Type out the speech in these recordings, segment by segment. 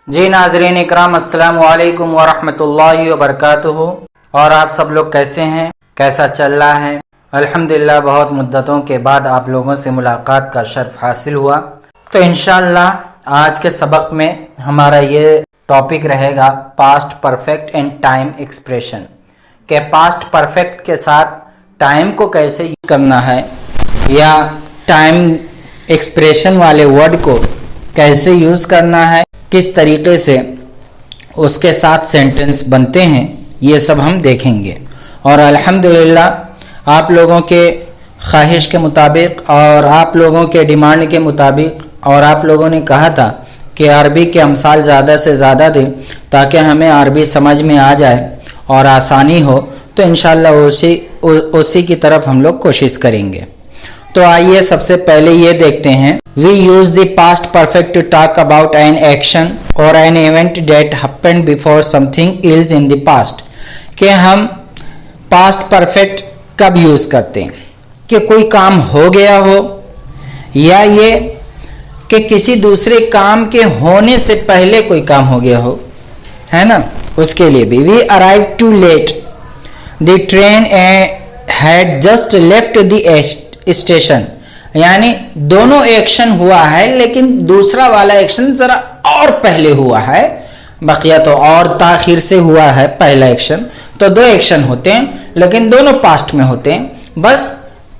जी नाज़रीन इकराम, अस्सलाम वालेकुम वरहमतुल्लाहि वबरकातुहू। और आप सब लोग कैसे हैं, कैसा चल रहा है? अल्हम्दुलिल्लाह बहुत मुद्दतों के बाद आप लोगों से मुलाकात का शर्फ हासिल हुआ। तो इंशाअल्लाह आज के सबक में हमारा ये टॉपिक रहेगा past perfect and time expression, के पास्ट परफेक्ट के साथ टाइम को कैसे यूज करना है या टाइम एक्सप्रेशन वाले वर्ड को कैसे यूज करना है, किस तरीके से उसके साथ सेंटेंस बनते हैं, ये सब हम देखेंगे। और अल्हम्दुलिल्लाह आप लोगों के ख्वाहिश के मुताबिक और आप लोगों के डिमांड के मुताबिक और आप लोगों ने कहा था कि अरबी के अमसाल ज़्यादा से ज़्यादा दें ताकि हमें अरबी समझ में आ जाए और आसानी हो, तो इंशाअल्लाह उसी की तरफ हम लोग कोशिश करेंगे। तो आइए सबसे पहले ये देखते हैं, we use the past perfect to talk about an action और an event that happened before something else in the past. कि हम पास्ट परफेक्ट कब यूज करते हैं कि कोई काम हो गया हो या ये कि किसी दूसरे काम के होने से पहले कोई काम हो गया हो, है ना, उसके लिए भी। We arrive too late, the train had just left the station, यानी दोनों एक्शन हुआ है लेकिन दूसरा वाला एक्शन जरा और पहले हुआ है, बकिया तो और ताखिर से हुआ है पहला एक्शन। तो दो एक्शन होते हैं लेकिन दोनों पास्ट में होते हैं, बस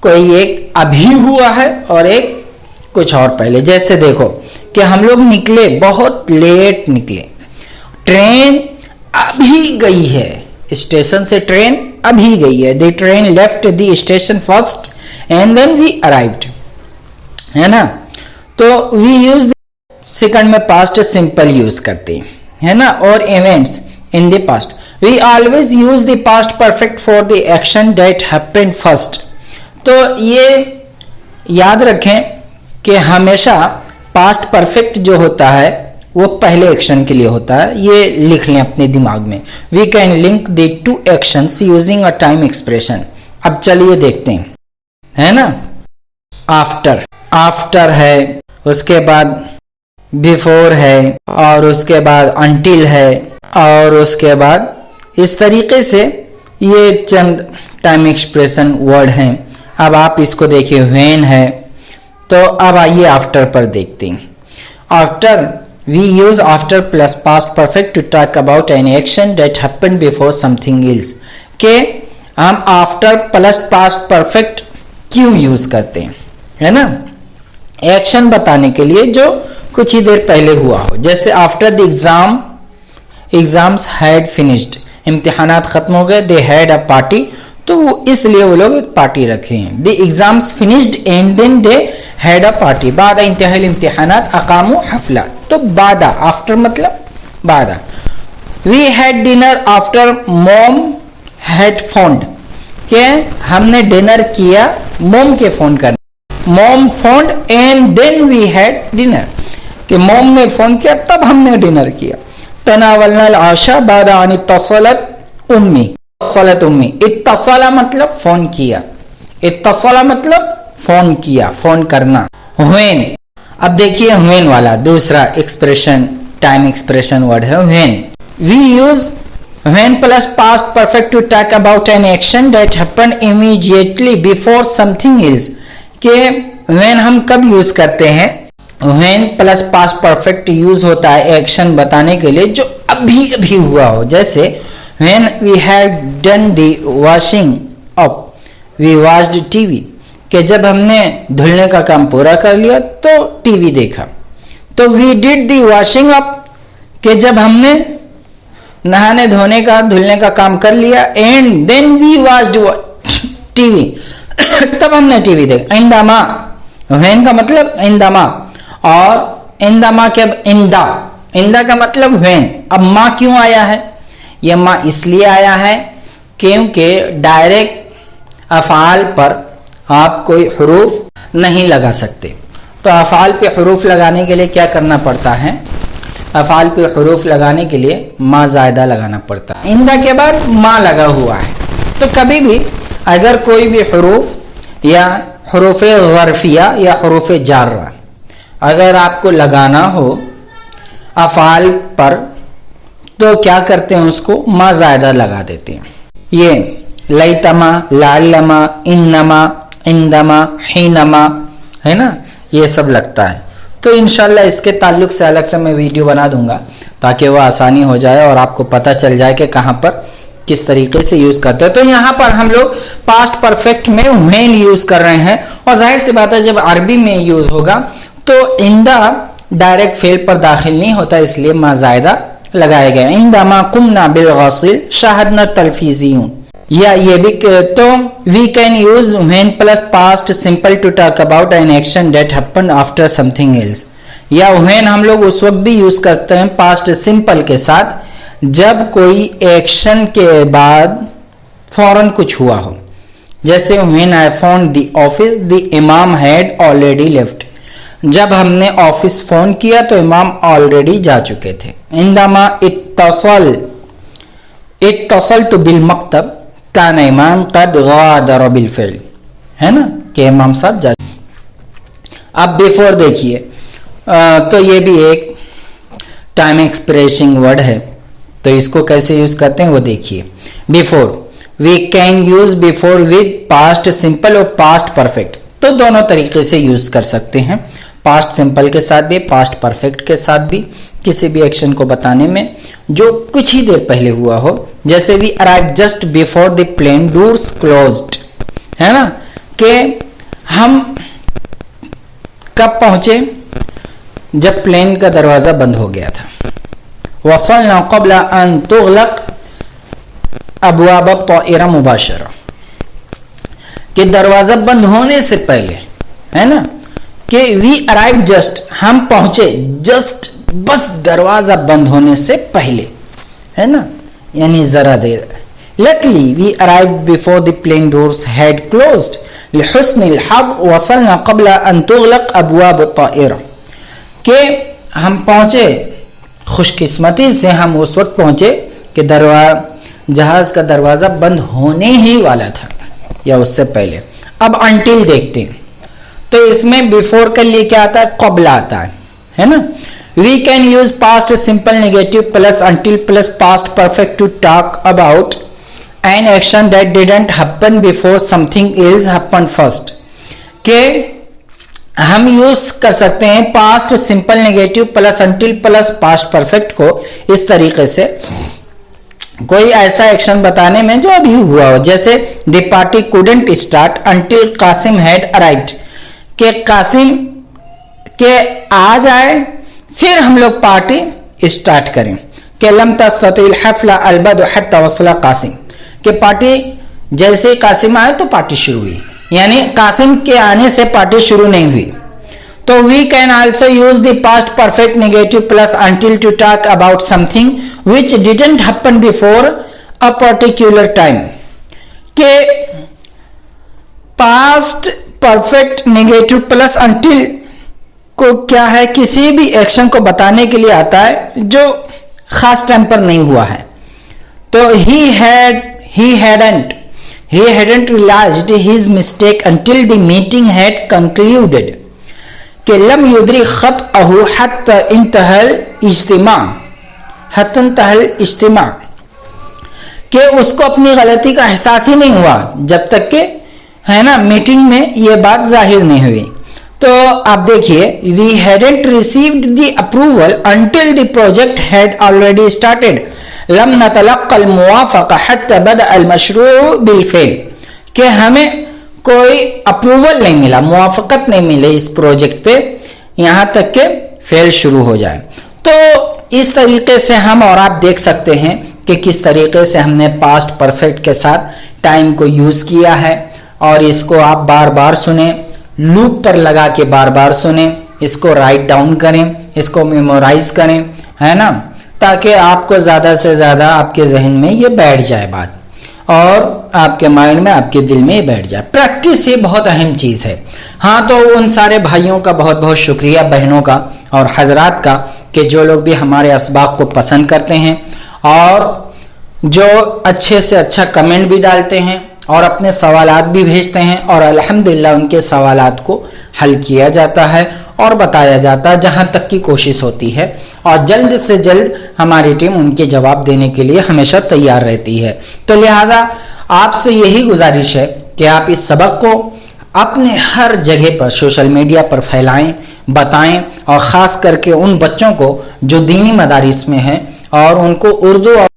कोई एक अभी हुआ है और एक कुछ और पहले। जैसे देखो कि हम लोग निकले, बहुत लेट निकले, ट्रेन अभी गई है स्टेशन से, ट्रेन अभी गई है। The train left the station first and then we arrived, है ना। तो वी यूज सेकंड में पास्ट सिंपल यूज करते हैं, है ना। और events in the past, we always use the past perfect for the action that happened first. तो ये याद रखें कि हमेशा पास्ट परफेक्ट जो होता है वो पहले एक्शन के लिए होता है, ये लिख लें अपने दिमाग में। We can link the two actions using a time expression. अब चलिए देखते हैं, है ना। आफ्टर, आफ्टर है, उसके बाद बिफोर है, और उसके बाद अंटिल है, और उसके बाद इस तरीके से ये चंद टाइम एक्सप्रेशन वर्ड हैं। अब आप इसको देखिए, व्हेन है। तो अब आइए आफ्टर पर देखते हैं। After, we use after plus past perfect to talk about an action that happened before something else. के हम आफ्टर प्लस पास्ट परफेक्ट क्यों यूज करते हैं, है ना, एक्शन बताने के लिए जो कुछ ही देर पहले हुआ हो। जैसे after the exam, exams had finished, इम्तिहानात खत्म हो गए, दे हैड अ पार्टी, तो इसलिए वो लोग एक पार्टी रखे हैं। The exams finished and then they had a party, बाद इंतहाल इम्तिहानात अकामु हफला, तो बादा, आफ्टर मतलब बादा। We had dinner after mom had phoned, के हमने डिनर किया मॉम के फोन कर, mom phoned and then we had dinner, कि मॉम ने फोन किया तब हमने डिनर किया। तनावलना आशा बादा अन इत्तसलत उम्मी, इत्तसलत उम्मी, इत्तसला मतलब फोन किया, इत्तसला मतलब फोन किया, फोन करना। व्हेन, अब देखिए व्हेन वाला दूसरा एक्सप्रेशन, टाइम एक्सप्रेशन वर्ड है when. We use when plus past perfect to talk about an action that happened immediately before something else. के व्हेन हम कब यूज करते हैं, when plus past perfect use होता है एक्शन बताने के लिए जो अभी अभी हुआ हो। जैसे when we had done the washing up we watched TV, कि जब हमने धुलने का काम पूरा कर लिया तो टीवी देखा। तो we did the washing up, कि जब हमने नहाने धोने का धुलने का काम कर लिया, and then we watched TV, तब हमने टीवी देखा। इंदामा, व्हेन का मतलब इंदामा, और इंदामा के इंदा, इंदा का मतलब व्हेन। अब माँ क्यों आया है, यह माँ इसलिए आया है क्योंकि डायरेक्ट अफ़ाल पर आप कोई हरूफ नहीं लगा सकते। तो अफ़ाल पे हरूफ लगाने के लिए क्या करना पड़ता है, अफ़ाल पे हरूफ लगाने के लिए माँ ज़ायदा लगाना पड़ता है। इंदा के बाद माँ लगा हुआ है, तो कभी भी अगर कोई भी हरूफ या हरूफ ज़र्फ़िया या हरूफ जारा अगर आपको लगाना हो अफ़ाल पर, तो क्या करते हैं, उसको मा ज़ायदा लगा देते हैं। ये लैतमा, लालमा, इन्नमा, इंदमा, हिनमा, है ना, ये सब लगता है। तो इंशाल्लाह इसके ताल्लुक से अलग से मैं वीडियो बना दूंगा ताकि वह आसानी हो जाए और आपको पता चल जाए कि कहाँ पर किस तरीके से यूज करते हैं। तो यहाँ पर हम लोग पास्ट परफेक्ट में व्हेन यूज कर रहे हैं, और जाहिर सी बात है जब अरबी में यूज होगा तो इंदा डायरेक्ट फेल पर दाखिल नहीं होता, इसलिए मा ज़ायदा लगाया गया। इंदमा कुमना बिल गासिल शाहदना तलफीज़ियून, या ये भी तो we can use when plus past simple to talk about an action that happen after something else, या व्हेन हम लोग उस वक्त भी यूज करते हैं पास्ट सिंपल के साथ जब कोई एक्शन के बाद फौरन कुछ हुआ हो, जैसे when I found the office the इमाम हैड ऑलरेडी लेफ्ट, जब हमने ऑफिस फोन किया तो इमाम ऑलरेडी जा चुके थे। इंदमा इत्तसल तो बिल मकतब कान इमाम कद गादर बिल फ़िल, है ना, कि इमाम साहब जा। अब बिफोर देखिए, तो ये भी एक टाइम एक्सप्रेसिंग वर्ड है, तो इसको कैसे यूज करते हैं वो देखिए। Before, we can use before with past simple और पास्ट परफेक्ट, तो दोनों तरीके से यूज कर सकते हैं, पास्ट सिंपल के साथ भी, पास्ट परफेक्ट के साथ भी, किसी भी एक्शन को बताने में जो कुछ ही देर पहले हुआ हो। जैसे we arrive just before the plane doors closed, है ना, कि हम कब पहुंचे, जब प्लेन का दरवाजा बंद हो गया था। वसलना क़ब्ल अन तुग़लक़ अबवाब अत-ताइरा मुबाशरा, कि दरवाजा बंद होने से पहले, है ना, कि वी अराइव जस्ट, हम पहुंचे जस्ट, बस दरवाजा बंद होने से पहले, है ना, यानी जरा देर। Luckily we arrive before the plane doors had closed लिहुस्निल हज़ वसलना क़ब्ल अन तुग़लक़ अबवाब अत-ताइरा, कि हम पहुंचे, खुशकिस्मती से हम उस वक्त पहुंचे कि जहाज का दरवाजा बंद होने ही वाला था या उससे पहले। अब अंटिल देखते हैं, तो इसमें बिफोर के लिए क्या आता है, क़ब्ल आता है ना। We can use past simple negative plus until plus past perfect to talk about an action that didn't happen before something else happen first, के हम यूज कर सकते हैं past simple negative plus until plus past perfect को इस तरीके से कोई ऐसा एक्शन बताने में जो अभी हुआ हो। जैसे the party couldn't start until Kasim had arrived, के कासिम के आ जाए फिर हम लोग पार्टी स्टार्ट करें। के लम तस्ततिल हफ़ला अलबद हत्ता वसला कासिम, के पार्टी जैसे कासिम आए तो पार्टी शुरू हुई, यानी कासिम के आने से पार्टी शुरू नहीं हुई। तो we can also use the past perfect negative plus until to talk about something which didn't happen before a particular time, के past perfect negative plus until को क्या है, किसी भी एक्शन को बताने के लिए आता है जो खास टाइम पर नहीं हुआ है। तो he hadn't realized his mistake until the meeting had concluded, कि लम युद्री खतअहु हत्ता इंतहल इज्तिमा, कि उसको अपनी गलती का एहसास ही नहीं हुआ जब तक कि, है ना, मीटिंग में ये बात जाहिर नहीं हुई। तो आप देखिए, we hadn't received the approval until the project had already started, लम नतलक़्क़ा अल-मुवाफ़क़ा हत्ता बदअ अल-मशरूअ बिल-फ़िल, कि हमें कोई अप्रूवल नहीं मिला, मुवाफ़क़त नहीं मिली इस प्रोजेक्ट पे, यहाँ तक के फेल शुरू हो जाए। तो इस तरीके से हम, और आप देख सकते हैं कि किस तरीके से हमने पास्ट परफेक्ट के साथ टाइम को यूज किया है, और इसको आप बार बार सुने, लूप पर लगा के बार बार सुने, इसको राइट डाउन करें, इसको मेमोराइज करें, है ना, ताकि आपको ज्यादा से ज्यादा आपके जहन में ये बैठ जाए बात, और आपके माइंड में, आपके दिल में ये बैठ जाए। प्रैक्टिस ये बहुत अहम चीज है। हाँ, तो उन सारे भाइयों का बहुत बहुत शुक्रिया, बहनों का और हजरात का, कि जो लोग भी हमारे असबाक को पसंद करते हैं और जो अच्छे से अच्छा कमेंट भी डालते हैं और अपने सवालात भी भेजते हैं, और अल्हम्दुलिल्लाह उनके सवालात को हल किया जाता है और बताया जाता जहां तक की कोशिश होती है, और जल्द से जल्द हमारी टीम उनके जवाब देने के लिए हमेशा तैयार रहती है। तो लिहाजा आपसे यही गुजारिश है कि आप इस सबक को अपने हर जगह पर सोशल मीडिया पर फैलाएं, बताएं, और ख़ास करके उन बच्चों को जो दीनी मदारिस में हैं और उनको उर्दू